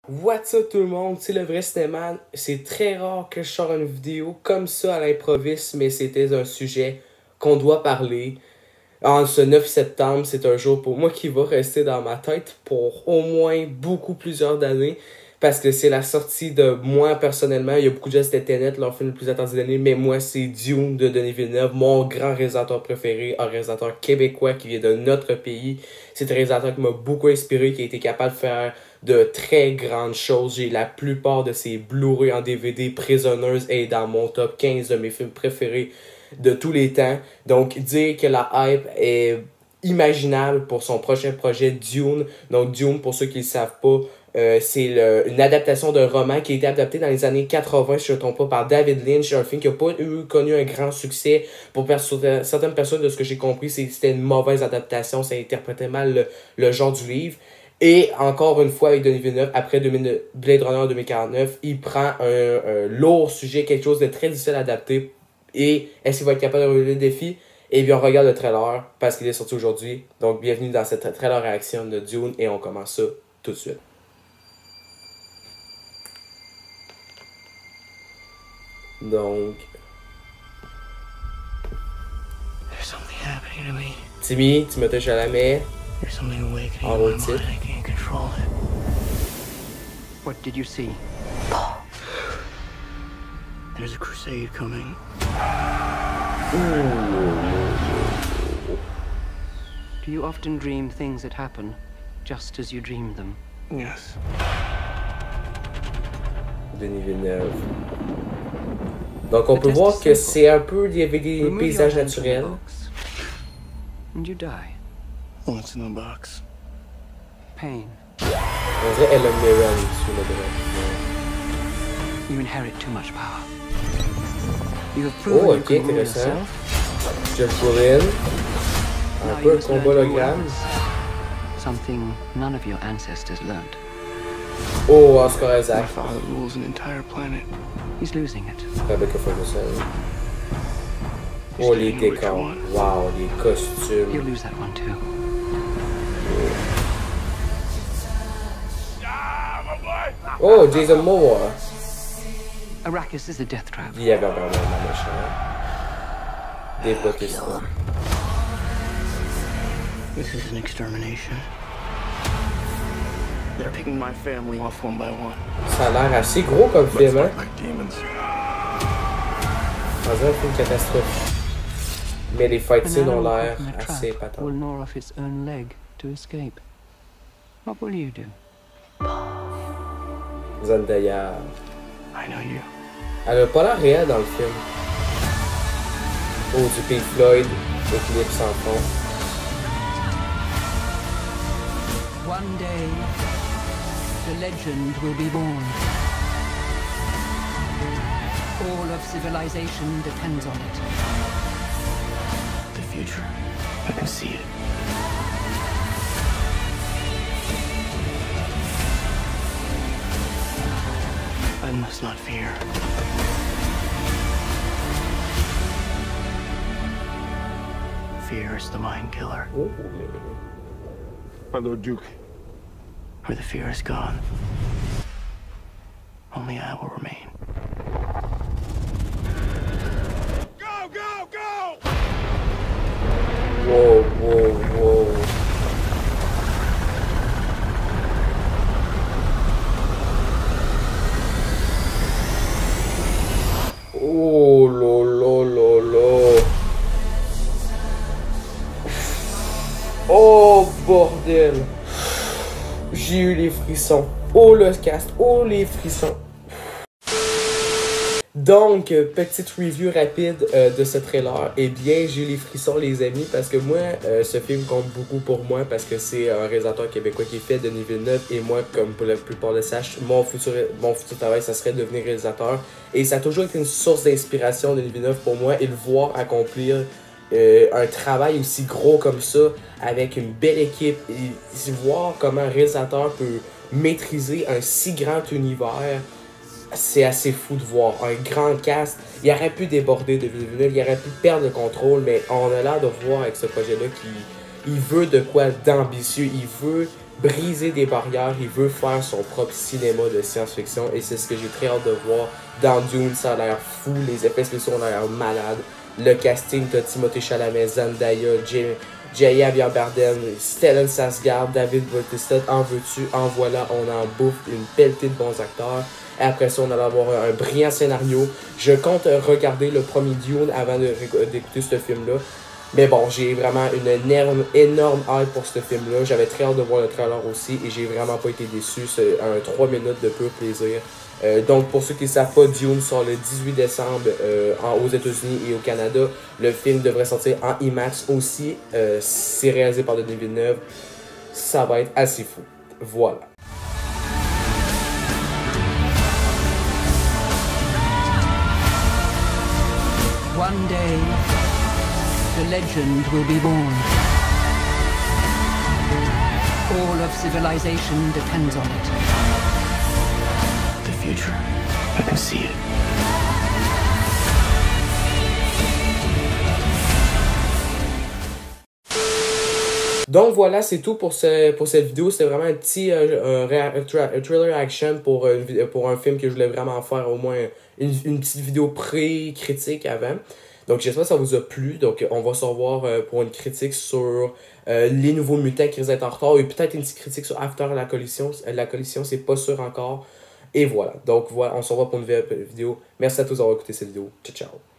What's up tout le monde, c'est le vrai Cinéman. C'est très rare que je sors une vidéo comme ça à l'improviste, mais c'était un sujet qu'on doit parler. En ce 9 septembre, c'est un jour pour moi qui va rester dans ma tête pour au moins plusieurs années. Parce que c'est la sortie de moi personnellement. Il y a beaucoup de gens, c'était Tenet, leur film le plus attendu de l'année. Mais moi, c'est Dune de Denis Villeneuve, mon grand réalisateur préféré, un réalisateur québécois qui vient de notre pays. C'est un réalisateur qui m'a beaucoup inspiré, qui a été capable de faire de très grandes choses. J'ai la plupart de ses Blu-ray en DVD. Prisonneuse est dans mon top 15 de mes films préférés de tous les temps. Donc, dire que la hype est imaginable pour son prochain projet Dune. Donc, Dune, pour ceux qui ne le savent pas, c'est une adaptation d'un roman qui a été adapté dans les années 80, si je ne me trompe pas, par David Lynch. Un film qui n'a pas connu un grand succès. Pour certaines personnes, de ce que j'ai compris, c'était une mauvaise adaptation. Ça interprétait mal le genre du livre. Et encore une fois, avec Denis Villeneuve, après Blade Runner 2049, il prend un lourd sujet, quelque chose de très difficile à adapter. Et est-ce qu'il va être capable de relever le défi? Et bien, on regarde le trailer parce qu'il est sorti aujourd'hui. Donc, bienvenue dans cette trailer réaction de Dune et on commence ça tout de suite. Donc, There's something happening to me. Timmy, Timothée Chalamet, There's something awakening en in my haut titre. mind. I can't control it. What did you see? There's a crusade coming. Do you often dream things that happen just as you dreamed them? Yes. Denis Villeneuve. Donc, on peut voir que c'est un peu, il y avait des paysages naturels. And you die. What's in the box? Pain. On dirait Ellen Mirren sur le droit. You inherit too much power. You have proven Oh, you ok, can rule intéressant. yourself. Jeff Brolin. Un Now peu you un must learn combat to rule hologramme. others. Something none of your ancestors learned. Oh, Oscar My Isaac. father rules an entire planet. He's losing it. Rebecca Ferguson. Oh, les décors. Wow, les You'll costumes. lose that one too. Oh, Jason Momoa. Arrakis is a death trap. Il y avait vraiment un méchant. Dave Bautista. This is an extermination. They're picking my family off one by one. Ça a l'air assez gros comme film, hein? Like demons. On dirait un film catastrophe. Mais les fight An scenes ont animal l'air caught in a assez trap patentes. will gnaw off its own leg to escape. What will you do? Zendaya. I know you. Elle a pas l'air réelle dans le film. Oh, du Pink Floyd, le clip sans fond. One day, the legend will be born. All of civilization depends on it. The future. I can see it. I must not fear. Fear is the mind killer. Oh. My Lord Duke. Where the fear is gone, only I will remain. Go, go, go! Wow, wow, wow. Oh là. Oh bordel. J'ai eu les frissons. Oh le cast. Oh les frissons. Donc, petite review rapide de ce trailer. Eh bien, j'ai eu les frissons, les amis, parce que moi, ce film compte beaucoup pour moi, parce que c'est un réalisateur québécois qui est fait, Denis Villeneuve, et moi, comme pour la plupart le sachent, mon futur travail, ça serait de devenir réalisateur. Et ça a toujours été une source d'inspiration, Denis Villeneuve, pour moi, et le voir accomplir un travail aussi gros comme ça, avec une belle équipe, et voir comment un réalisateur peut maîtriser un si grand univers. C'est assez fou de voir un grand cast. Il aurait pu déborder de Villeneuve, il aurait pu perdre le contrôle, mais on a l'air de voir avec ce projet-là qu'il veut de quoi d'ambitieux. Il veut briser des barrières, il veut faire son propre cinéma de science-fiction et c'est ce que j'ai très hâte de voir dans Dune. Ça a l'air fou, les effets spéciaux ont l'air malades, le casting, t'as Timothée Chalamet, Zendaya, Javier Bardem, Stellan Skarsgård, David Bautista, en veux-tu, en voilà, on en bouffe une pelletée de bons acteurs. Et après ça, on allait avoir un brillant scénario. Je compte regarder le premier Dune avant d'écouter ce film-là. Mais bon, j'ai vraiment une énorme hype pour ce film-là. J'avais très hâte de voir le trailer aussi et j'ai vraiment pas été déçu. C'est un 3 minutes de pur plaisir. Donc, pour ceux qui ne savent pas, Dune sort le 18 décembre aux États-Unis et au Canada. Le film devrait sortir en IMAX aussi. C'est réalisé par Denis Villeneuve. Ça va être assez fou. Voilà. One day, the legend will be born. All of civilization depends on it. The future. I can see it. Donc voilà, c'est tout pour cette vidéo. C'était vraiment un petit thriller action pour un film que je voulais vraiment faire au moins une petite vidéo pré-critique avant. Donc j'espère que ça vous a plu. Donc on va se revoir pour une critique sur les nouveaux mutants qui risquent d'être en retard et peut-être une petite critique sur After la collision. La collision, c'est pas sûr encore. Et voilà. Donc voilà, on se revoit pour une nouvelle vidéo. Merci à tous d'avoir écouté cette vidéo. Ciao, ciao.